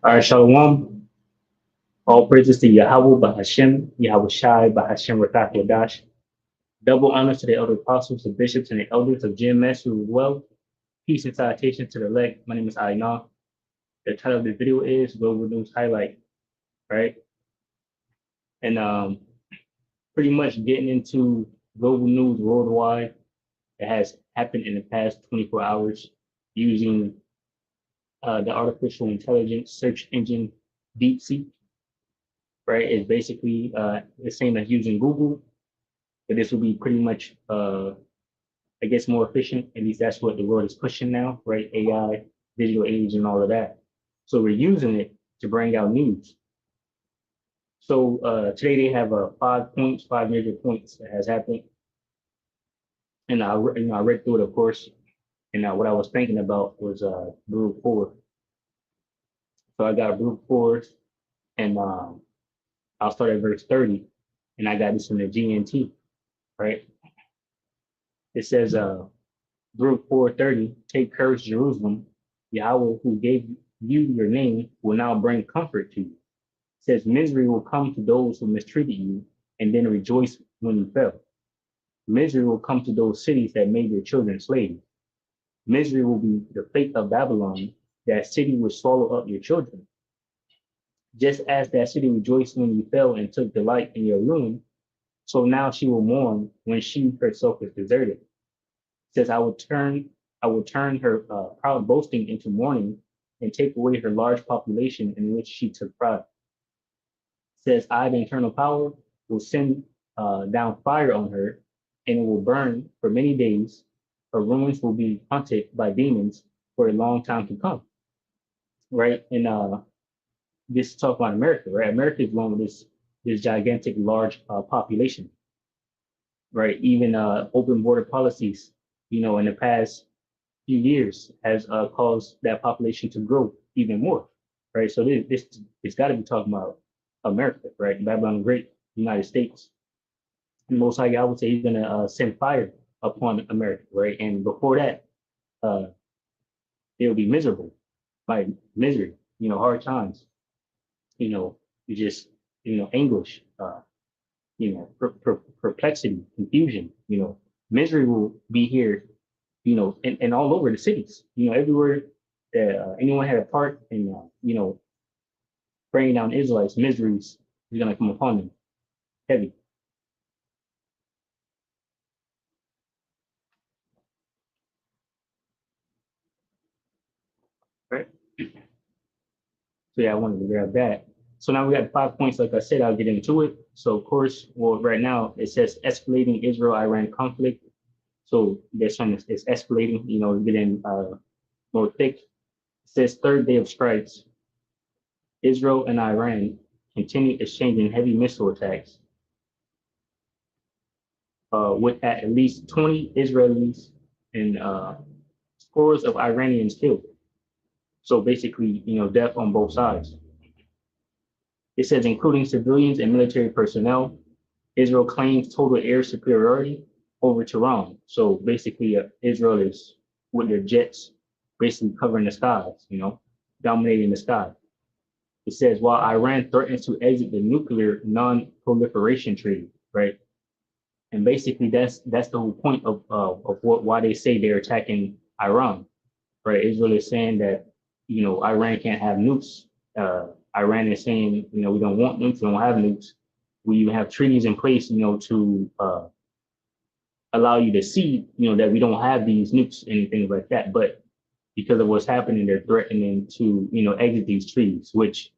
All right, Shalom. All praises to Yahweh Bahashem, Yahweh Shai Bahashem Rakak Wadash. Double honors to the elder apostles, the bishops, and the elders of GMS who as well. Peace and salutation to the elect. My name is Aina. The title of the video is Global News Highlight, right? And pretty much getting into global news worldwide that has happened in the past 24 hours using the artificial intelligence search engine DeepSeek, right? It's basically the same as using Google, but this will be pretty much, I guess, more efficient. At least that's what the world is pushing now, right? AI, digital age, and all of that. So we're using it to bring out news. So today they have 5 points, five major points that has happened, and I read through it, of course. And what I was thinking about was Brute Four. So I got Brute Force, and I'll start at verse 30, and I got this from the GNT, right? It says, Brute 4:30, take courage, Jerusalem. Yahweh, who gave you your name, will now bring comfort to you. It says, misery will come to those who mistreated you, and then rejoice when you fell. Misery will come to those cities that made their children slaves. Misery will be the fate of Babylon. That city will swallow up your children. Just as that city rejoiced when you fell and took delight in your ruin, so now she will mourn when she herself is deserted. It says, I will turn her proud boasting into mourning and take away her large population in which she took pride. It says, I, the eternal power, will send down fire on her, and it will burn for many days. Her ruins will be haunted by demons for a long time to come. Right? And this talk about America, right? America is one with this gigantic, large population, right? Even open border policies, in the past few years has caused that population to grow even more, right? So this it's got to be talking about America, right? Babylon the Great, United States. And most likely, I would say he's going to send fire upon America, right? And before that, uh, it'll be miserable, like misery, hard times, you know, you just, anguish, perplexity, confusion, misery will be here, and all over the cities, everywhere that anyone had a part in, bringing down Israelites, miseries is going to come upon them heavy. Right. So yeah, I wanted to grab that. So now we got 5 points. Like I said, I'll get into it. So of course, well, right now it says escalating Israel-Iran conflict. So this one is escalating, getting more thick. It says third day of strikes. Israel and Iran continue exchanging heavy missile attacks, with at least 20 Israelis and scores of Iranians killed. So basically, death on both sides. It says, including civilians and military personnel, Israel claims total air superiority over Tehran. So basically, Israel is with their jets basically covering the skies, dominating the sky. It says, while Iran threatens to exit the nuclear non-proliferation treaty, right? And basically, that's the whole point of why they say they're attacking Iran, right? Israel is saying that Iran can't have nukes. Iran is saying we don't want nukes, we don't have nukes. We even have treaties in place, to allow you to see, that we don't have these nukes and things like that. But because of what's happening, they're threatening to exit these treaties, which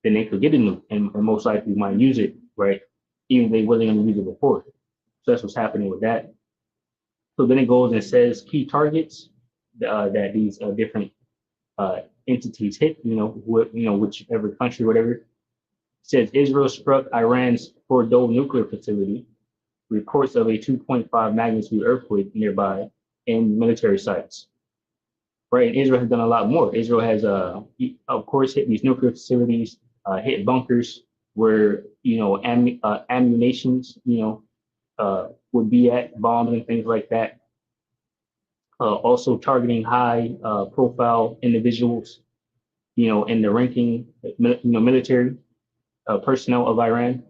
then they could get a nuke and most likely might use it, right? Even if they wasn't going to use it before. So that's what's happening with that. So then it goes and says key targets that these different entities hit, whichever country, whatever. It says Israel struck Iran's Fordow nuclear facility, reports of a 2.5 magnitude earthquake nearby, and military sites. Right, and Israel has done a lot more. Israel has, of course, hit these nuclear facilities, hit bunkers where ammunitions, would be at, bombs and things like that. Also targeting high profile individuals, in the ranking, military personnel of Iran.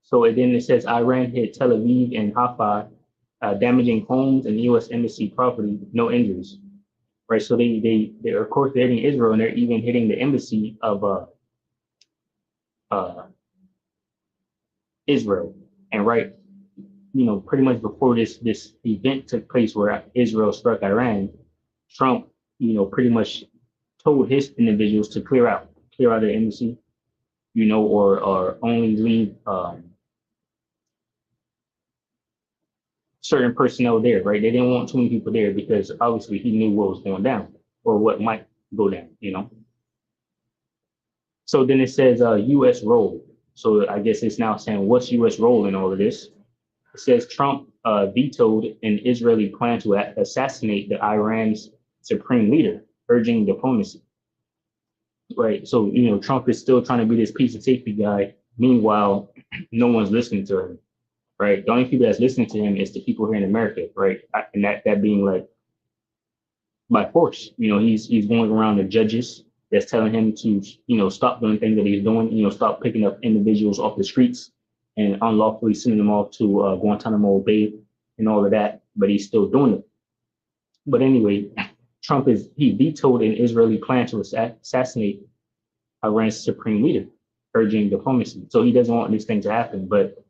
So and then it says Iran hit Tel Aviv and Haifa, damaging homes and U.S. embassy property, no injuries. Right. So they're of course they're hitting Israel, and they're even hitting the embassy of uh, Israel. And right, pretty much before this event took place where Israel struck Iran, Trump, pretty much told his individuals to clear out the embassy, or only leave certain personnel there, right? They didn't want too many people there because obviously he knew what was going down or what might go down. So then it says U.S. role. So I guess it's now saying what's U.S. role in all of this? It says Trump vetoed an Israeli plan to assassinate the Iran's supreme leader, urging diplomacy. Right. So Trump is still trying to be this peace and safety guy. Meanwhile, no one's listening to him. Right. The only people that's listening to him is the people here in America. Right. And that being like by force. He's going around the judges that's telling him to stop doing things that he's doing. Stop picking up individuals off the streets and unlawfully sending them off to Guantanamo Bay and all of that. But he's still doing it. But anyway, he vetoed an Israeli plan to assassinate Iran's supreme leader, urging diplomacy. So he doesn't want this thing to happen. But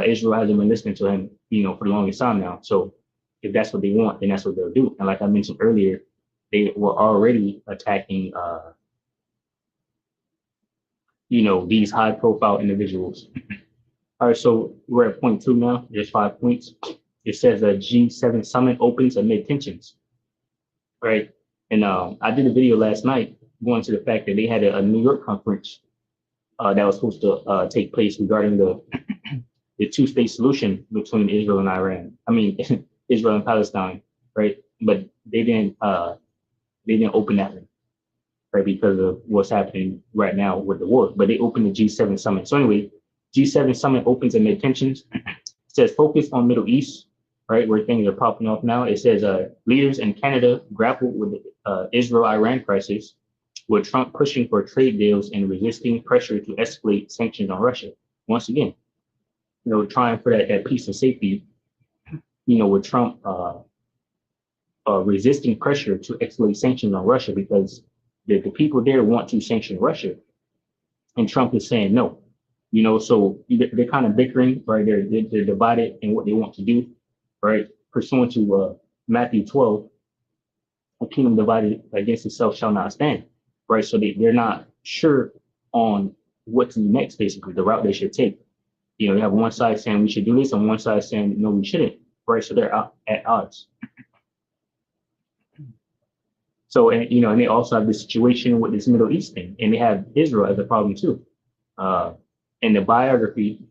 Israel hasn't been listening to him, for the longest time now. So if that's what they want, then that's what they'll do. And like I mentioned earlier, they were already attacking, these high-profile individuals. All right, so we're at point 2 now. There's 5 points. It says a G7 summit opens amid tensions. Right, and I did a video last night going to the fact that they had a New York conference that was supposed to take place regarding the two-state solution between Israel and Iran. I mean, Israel and Palestine, right? But they didn't open that one, right? Because of what's happening right now with the war. But they opened the G7 summit. So anyway, G7 summit opens amid tensions. It says focus on Middle East, right, where things are popping off now. It says leaders in Canada grapple with the Israel-Iran crisis, with Trump pushing for trade deals and resisting pressure to escalate sanctions on Russia. Once again, trying for that peace and safety, with Trump resisting pressure to escalate sanctions on Russia because the people there want to sanction Russia. And Trump is saying no. So they're kind of bickering, right? They're divided in what they want to do, right? Pursuant to Matthew 12, a kingdom divided against itself shall not stand, right? So they're not sure on what to do next, basically, the route they should take. You have one side saying we should do this and one side saying, no, we shouldn't, right? So they're at odds. So, and they also have the situation with this Middle East thing, and they have Israel as a problem too. And the biography, if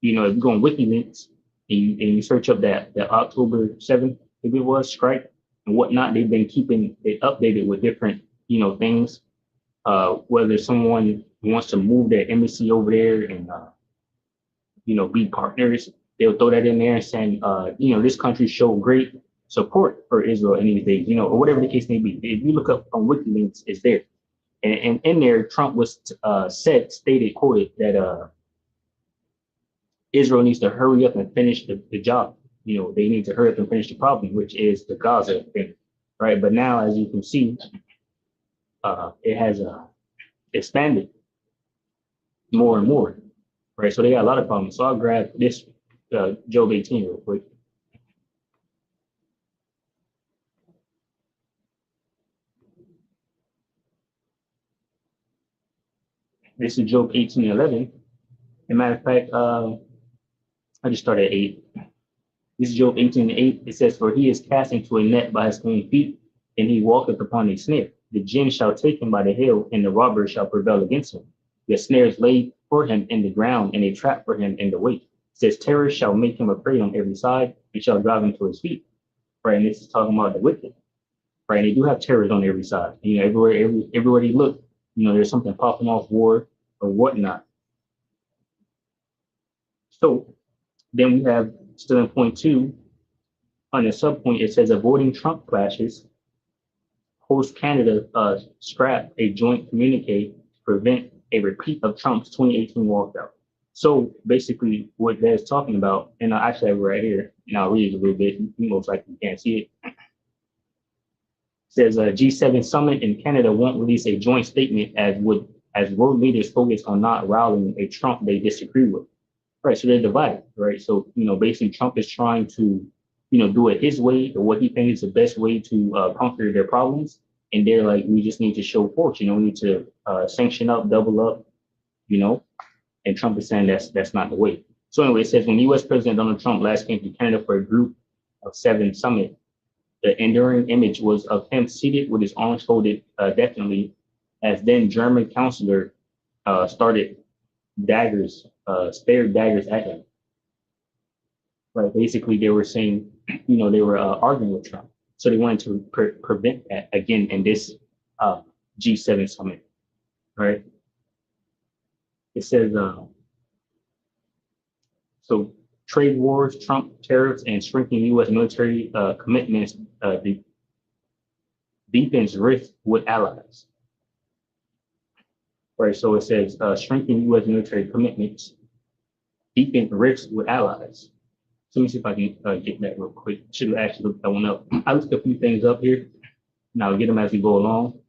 you go on WikiLeaks and you search up that October 7th, if it was, strike and whatnot, they've been keeping it updated with different, things. Whether someone wants to move their embassy over there and, be partners, they'll throw that in there and saying, this country showed great support for Israel in these days, or whatever the case may be. If you look up on WikiLeaks, it's there. And in there, Trump was quoted that Israel needs to hurry up and finish the job. They need to hurry up and finish the problem, which is the Gaza thing, right? But now, as you can see, it has expanded more and more, right? So they got a lot of problems. So I'll grab this Job 18 real quick. This is Job 18:11. As a matter of fact, I just started at 8. This is Job 18:8. It says, for he is cast into a net by his own feet, and he walketh upon a snare. The jinn shall take him by the heel, and the robber shall prevail against him. The snare is laid for him in the ground, and a trap for him in the way. It says, terror shall make him afraid on every side, and shall drive him to his feet. Right, and this is talking about the wicked. Right, and they do have terrors on every side. Everywhere they look, there's something popping off, war or whatnot. So then we have still in point 2, on the sub point, it says avoiding Trump clashes, Post Canada scrapped a joint communique to prevent a repeat of Trump's 2018 walkout. So basically, what that's talking about, and I actually have it right here, and I'll read it a little bit. You most likely can't see it. It says a G7 summit in Canada won't release a joint statement as world leaders focus on not rallying a Trump they disagree with. Right, so they're divided, right? So basically, Trump is trying to do it his way or what he thinks is the best way to conquer their problems, and they're like, we just need to show force. We need to sanction up, double up, you know. And Trump is saying that's not the way. So anyway, it says when U.S. President Donald Trump last came to Canada for a group of 7 summit, the enduring image was of him seated with his arms folded definitely, as then German counselor started spared daggers at him. Right, basically they were saying, they were arguing with Trump, so they wanted to prevent that again in this G7 summit. Right. It says, so trade wars, Trump tariffs, and shrinking U.S. military commitments deepens rift with allies. Right, so it says shrinking U.S. military commitments deepen rifts with allies. So let me see if I can get that real quick. Should have actually looked that one up. I looked a few things up here, and I'll get them as we go along.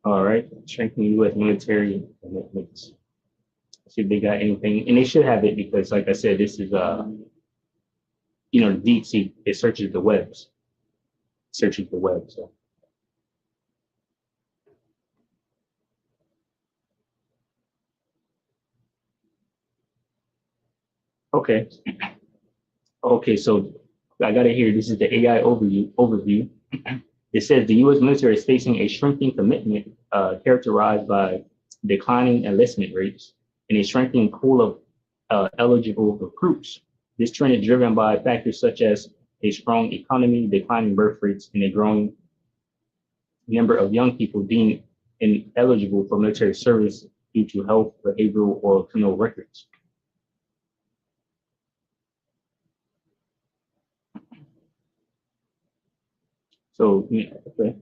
All right, strengthening U.S. military commitments. See if they got anything, and they should have it because, like I said, this is deep sea. It searches the webs, So okay, so I got it here. This is the AI overview. It says the U.S. military is facing a shrinking commitment characterized by declining enlistment rates and a shrinking pool of eligible recruits. This trend is driven by factors such as a strong economy, declining birth rates, and a growing number of young people deemed ineligible for military service due to health, behavioral, or criminal records. So, okay.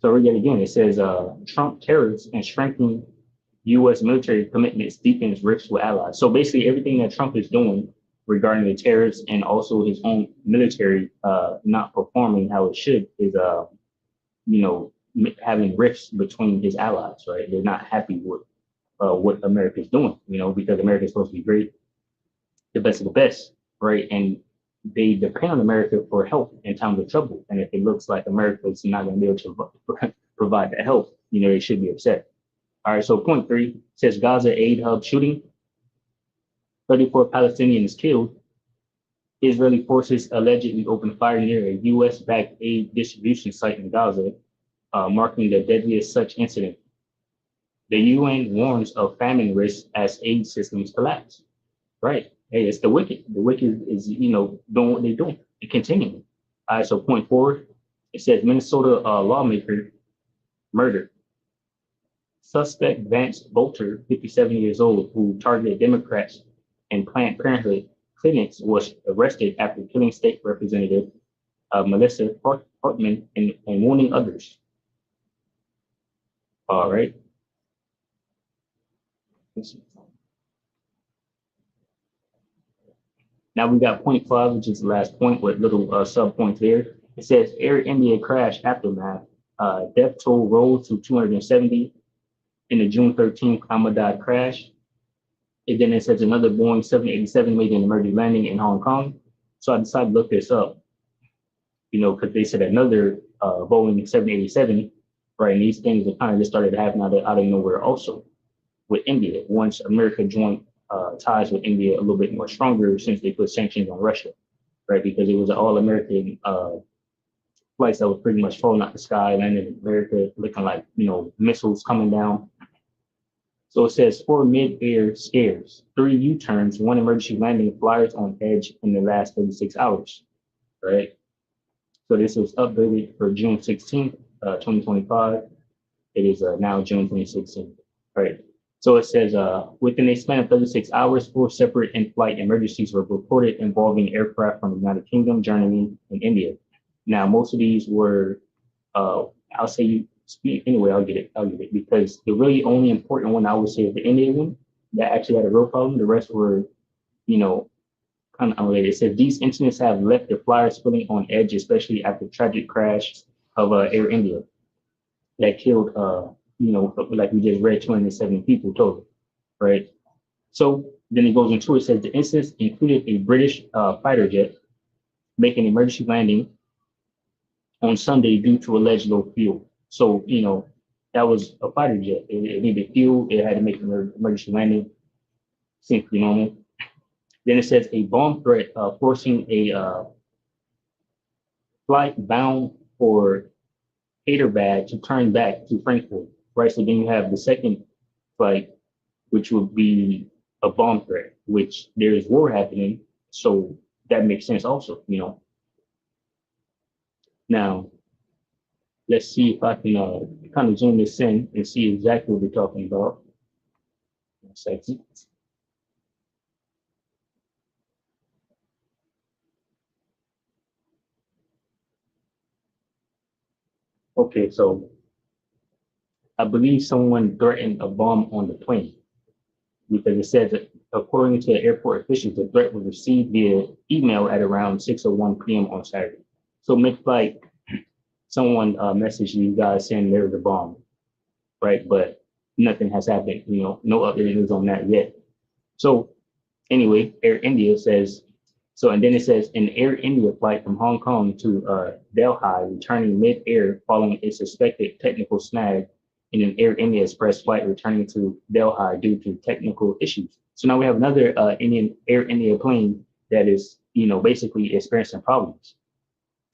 So again, it says Trump tariffs and shrinking U.S. military commitments deepens rifts with allies. So basically, everything that Trump is doing regarding the tariffs and also his own military not performing how it should is, having rifts between his allies. Right? They're not happy with what America is doing. Because America is supposed to be great, the best of the best, right? And they depend on America for help in times of trouble. And if it looks like America is not going to be able to provide that help, they should be upset. All right, so point 3 says Gaza aid hub shooting. 34 Palestinians killed. Israeli forces allegedly opened fire near a U.S.-backed aid distribution site in Gaza, marking the deadliest such incident. The UN warns of famine risks as aid systems collapse. Right. Hey, it's the wicked. The wicked is, doing what they're doing and continuing. All right, so point 4, it says Minnesota lawmaker murdered. Suspect Vance Bolter, 57 years old, who targeted Democrats and Planned Parenthood clinics, was arrested after killing state representative Melissa Hartman and wounding others. All right. Now we got point 5, which is the last point with little sub points there. It says Air India crash aftermath. Death toll rose to 270 in the June 13th Ahmedabad crash. And then it says another Boeing 787 made an emergency landing in Hong Kong. So I decided to look this up, because they said another Boeing 787, right? And these things have kind of just started to happen out of nowhere also with India. Once America joined ties with India a little bit more stronger since they put sanctions on Russia, right? Because it was an all-American flights that was pretty much falling out the sky, landing in America, looking like, missiles coming down. So it says 4 mid-air scares, 3 U-turns, 1 emergency landing, flyers on edge in the last 36 hours, right? So this was updated for June 16th, 2025. It is now June 2016. All right. So it says, within a span of 36 hours, four separate in-flight emergencies were reported involving aircraft from the United Kingdom, Germany, and India. Now, most of these were, I'll say you speak anyway. I'll get it. I'll get it because the really only important one I would say is the Indian one that actually had a real problem. The rest were, you know, kind of unrelated. It says these incidents have left the flyers feeling on edge, especially after the tragic crash of Air India that killed, like we just read, 270 people total, right? So then it goes into it says the incidents included a British fighter jet making an emergency landing on Sunday due to alleged low fuel. So, that was a fighter jet. It needed fuel. It had to make an emergency landing. Seems pretty normal. Then it says a bomb threat forcing a flight bound for Hyderabad to turn back to Frankfurt, right? So then you have the second flight, which would be a bomb threat, which there is war happening. So that makes sense also. Now, let's see if I can kind of zoom this in and see exactly what they're talking about. One second. Okay, so I believe someone threatened a bomb on the plane because it says that according to airport officials, the threat was received via email at around 6:01 p.m. on Saturday. So mid-flight, someone messaged you guys saying there was a bomb, right? But nothing has happened, no updated news on that yet. So anyway, Air India says, so, and then it says an Air India flight from Hong Kong to Delhi returning mid-air following a suspected technical snag in an Air India Express flight returning to Delhi due to technical issues. So now we have another Air India plane that is, basically experiencing problems.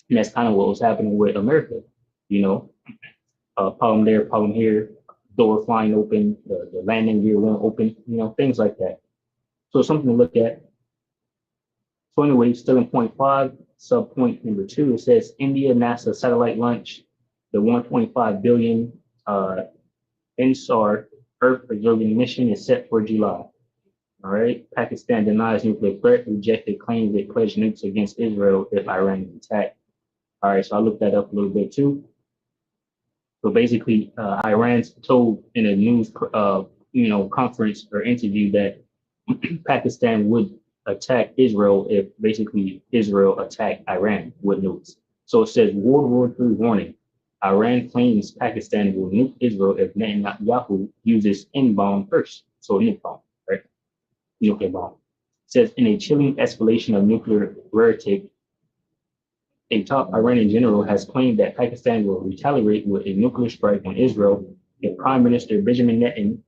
And that's kind of what was happening with America, you know, problem there, problem here, door flying open, the landing gear won't open, things like that. So something to look at. So anyway, still in point five, sub point number two, it says India NASA satellite launch, the 1.5 billion INSAR Earth observing mission is set for July. All right. Pakistan denies nuclear threat, rejected claims it pledged nukes against Israel if Iran is attacked. All right, so I looked that up a little bit too. So basically, Iran told in a news, conference or interview that Pakistan would attack Israel if basically Israel attacked Iran with nukes. So it says World War III warning. Iran claims Pakistan will nuke Israel if Netanyahu uses N-bomb first. So nuke bomb, right? Nuclear bomb. It says in a chilling escalation of nuclear rhetoric, a top Iranian general has claimed that Pakistan will retaliate with a nuclear strike on Israel if Prime Minister Benjamin Netanyahu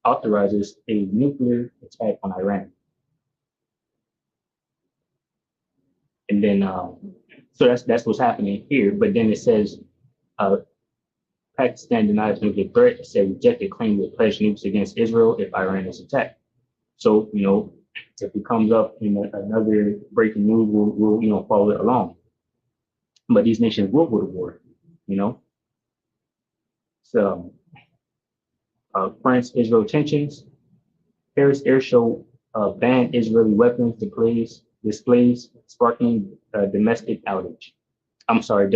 authorizes a nuclear attack on Iran. And then, so that's what's happening here. But then it says Pakistan denies nuclear threat. It said rejected claim to pledge nukes against Israel if Iran is attacked. So, if it comes up in another breaking news, we'll follow it along. But these nations will go to war. So, France-Israel tensions. Paris air show banned Israeli weapons displays sparking domestic outage. I'm sorry,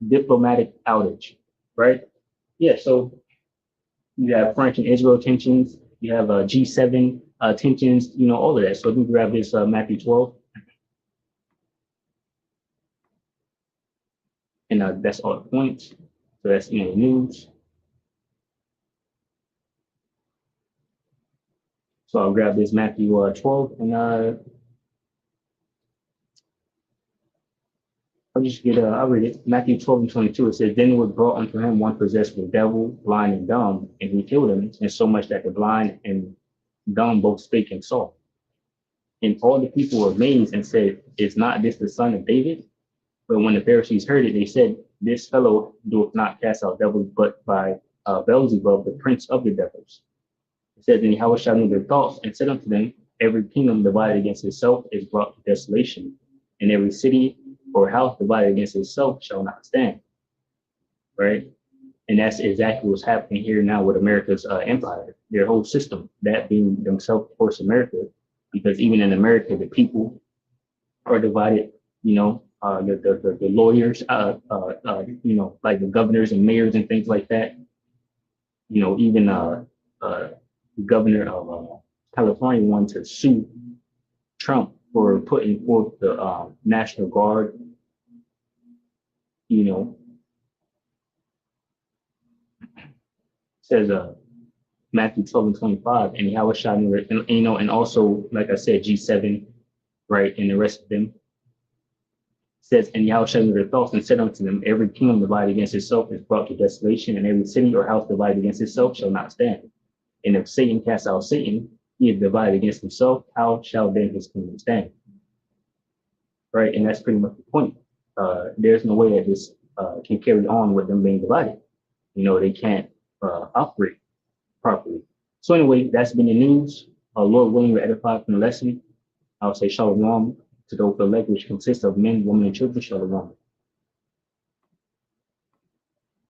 diplomatic outage, right? Yeah, so you have French and Israel tensions, you have G7 tensions, all of that. So let me grab this Matthew 12. And that's all the points. So that's news. So I'll grab this Matthew 12 and I'll read it. Matthew 12 and 22, it says, then was brought unto him one possessed with the devil, blind and dumb, and he killed him, and so much that the blind and dumb both spake and saw. And all the people were amazed and said, is not this the son of David? But when the Pharisees heard it, they said, this fellow doeth not cast out devils, but by Beelzebub, the prince of the devils. It says, and Yahweh shall know their thoughts, and said unto them, every kingdom divided against itself is brought to desolation, and every city or house divided against itself shall not stand, right? And that's exactly what's happening here now with America's empire, their whole system, that being themselves, of course, America, because even in America, the people are divided, the lawyers, like the governors and mayors and things like that, even uh, the governor of California wanted to sue Trump for putting forth the National Guard, you know, says Matthew 12 and 25, and Yahweh shot and also, like I said, G7, right, and the rest of them says, and Yahweh shall their thoughts and said unto them, every kingdom divided against itself is brought to desolation, and every city or house divided against itself shall not stand. And if Satan cast out Satan, he is divided against himself, how shall then his kingdom stand? Right, and that's pretty much the point. There's no way that this can carry on with them being divided. They can't operate properly. So anyway, that's been the news. Lord willing, we're edified from the lesson. I'll say shalom to those elect, which consists of men, women, and children. Shalom.